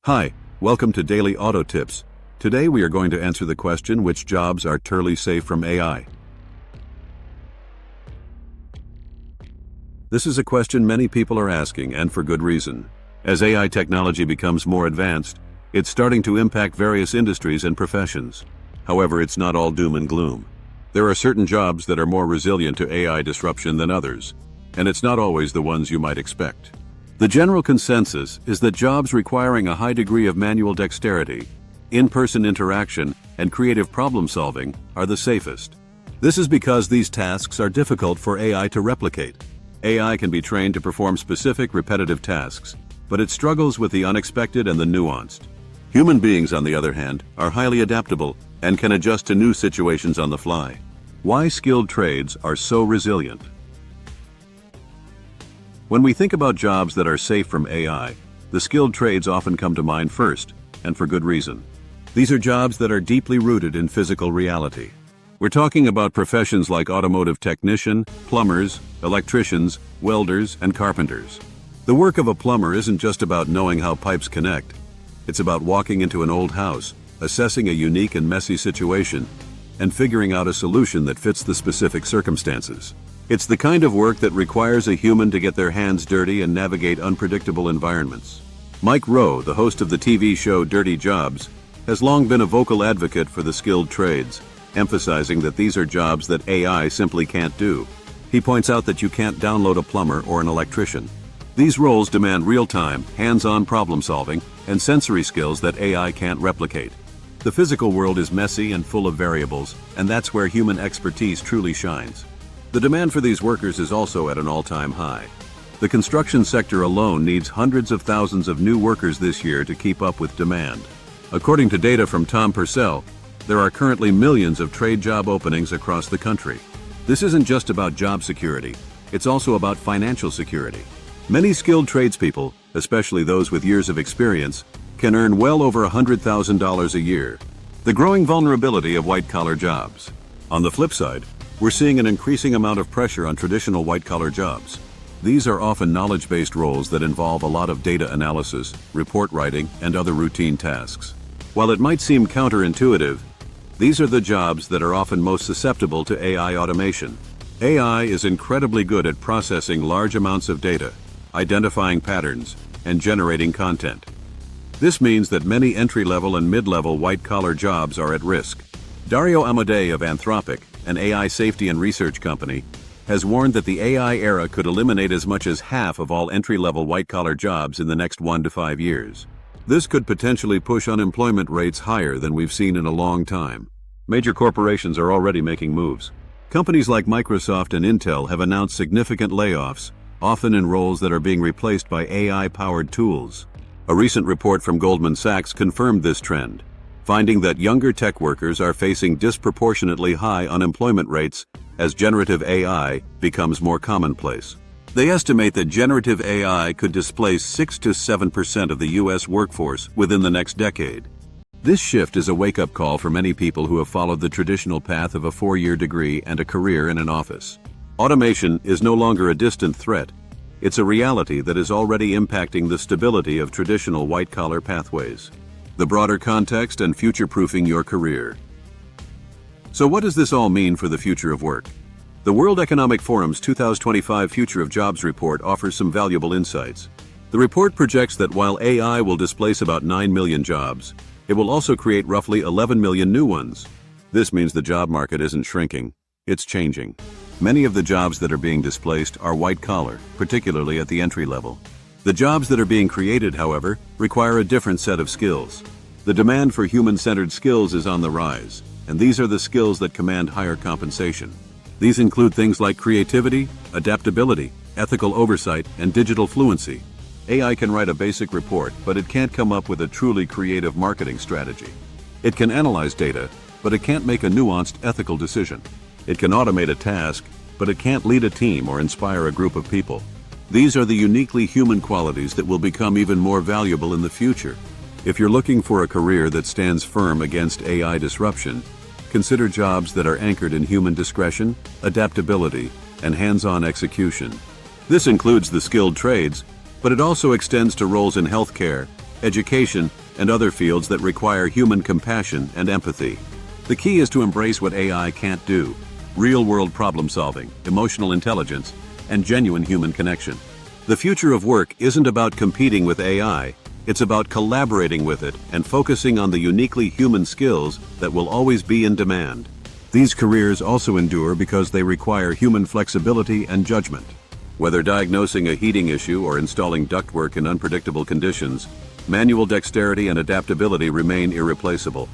Hi, welcome to Daily Auto Tips. Today we are going to answer the question, which jobs are totally safe from AI? This is a question many people are asking, and for good reason. As AI technology becomes more advanced, it's starting to impact various industries and professions. However, it's not all doom and gloom. There are certain jobs that are more resilient to AI disruption than others, and it's not always the ones you might expect. The general consensus is that jobs requiring a high degree of manual dexterity, in-person interaction, and creative problem-solving are the safest. This is because these tasks are difficult for AI to replicate. AI can be trained to perform specific, repetitive tasks, but it struggles with the unexpected and the nuanced. Human beings, on the other hand, are highly adaptable and can adjust to new situations on the fly. Why skilled trades are so resilient? When we think about jobs that are safe from AI, the skilled trades often come to mind first, and for good reason. These are jobs that are deeply rooted in physical reality. We're talking about professions like automotive technician, plumbers, electricians, welders, and carpenters. The work of a plumber isn't just about knowing how pipes connect. It's about walking into an old house, assessing a unique and messy situation, and figuring out a solution that fits the specific circumstances. It's the kind of work that requires a human to get their hands dirty and navigate unpredictable environments. Mike Rowe, the host of the TV show Dirty Jobs, has long been a vocal advocate for the skilled trades, emphasizing that these are jobs that AI simply can't do. He points out that you can't download a plumber or an electrician. These roles demand real-time, hands-on problem-solving and sensory skills that AI can't replicate. The physical world is messy and full of variables, and that's where human expertise truly shines. The demand for these workers is also at an all-time high. The construction sector alone needs hundreds of thousands of new workers this year to keep up with demand. According to data from Tom Purcell, there are currently millions of trade job openings across the country. This isn't just about job security, it's also about financial security. Many skilled tradespeople, especially those with years of experience, can earn well over $100,000 a year. The growing vulnerability of white-collar jobs. On the flip side, we're seeing an increasing amount of pressure on traditional white-collar jobs. These are often knowledge-based roles that involve a lot of data analysis, report writing, and other routine tasks. While it might seem counterintuitive, these are the jobs that are often most susceptible to AI automation. AI is incredibly good at processing large amounts of data, identifying patterns, and generating content. This means that many entry-level and mid-level white-collar jobs are at risk. Dario Amodei of Anthropic, an AI safety and research company, has warned that the AI era could eliminate as much as half of all entry-level white-collar jobs in the next 1 to 5 years. This could potentially push unemployment rates higher than we've seen in a long time. Major corporations are already making moves. Companies like Microsoft and Intel have announced significant layoffs, often in roles that are being replaced by AI-powered tools. A recent report from Goldman Sachs confirmed this trend, finding that younger tech workers are facing disproportionately high unemployment rates as generative AI becomes more commonplace. They estimate that generative AI could displace 6 to 7% of the U.S. workforce within the next decade. This shift is a wake-up call for many people who have followed the traditional path of a 4-year degree and a career in an office. Automation is no longer a distant threat. It's a reality that is already impacting the stability of traditional white-collar pathways. The broader context and future-proofing your career. So what does this all mean for the future of work? The World Economic Forum's 2025 Future of Jobs report offers some valuable insights. The report projects that while AI will displace about 9 million jobs, it will also create roughly 11 million new ones. This means the job market isn't shrinking, it's changing. Many of the jobs that are being displaced are white-collar, particularly at the entry level. The jobs that are being created, however, require a different set of skills. The demand for human-centered skills is on the rise, and these are the skills that command higher compensation. These include things like creativity, adaptability, ethical oversight, and digital fluency. AI can write a basic report, but it can't come up with a truly creative marketing strategy. It can analyze data, but it can't make a nuanced ethical decision. It can automate a task, but it can't lead a team or inspire a group of people. These are the uniquely human qualities that will become even more valuable in the future. If you're looking for a career that stands firm against AI disruption, consider jobs that are anchored in human discretion, adaptability, and hands-on execution. This includes the skilled trades, but it also extends to roles in healthcare, education, and other fields that require human compassion and empathy. The key is to embrace what AI can't do: real-world problem solving, emotional intelligence, and genuine human connection. The future of work isn't about competing with AI, it's about collaborating with it and focusing on the uniquely human skills that will always be in demand. These careers also endure because they require human flexibility and judgment. Whether diagnosing a heating issue or installing ductwork in unpredictable conditions, manual dexterity and adaptability remain irreplaceable.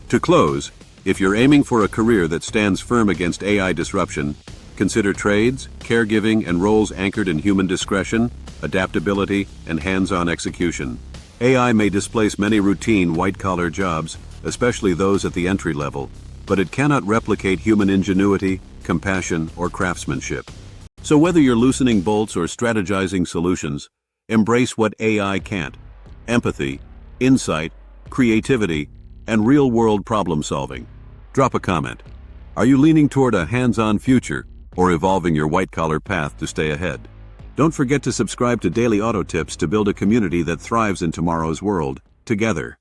To close, if you're aiming for a career that stands firm against AI disruption, consider trades, caregiving, and roles anchored in human discretion, adaptability, and hands-on execution. AI may displace many routine white-collar jobs, especially those at the entry level, but it cannot replicate human ingenuity, compassion, or craftsmanship. So whether you're loosening bolts or strategizing solutions, embrace what AI can't: empathy, insight, creativity, and real-world problem-solving. Drop a comment. Are you leaning toward a hands-on future or evolving your white-collar path to stay ahead? Don't forget to subscribe to Daily Auto Tips to build a community that thrives in tomorrow's world, together.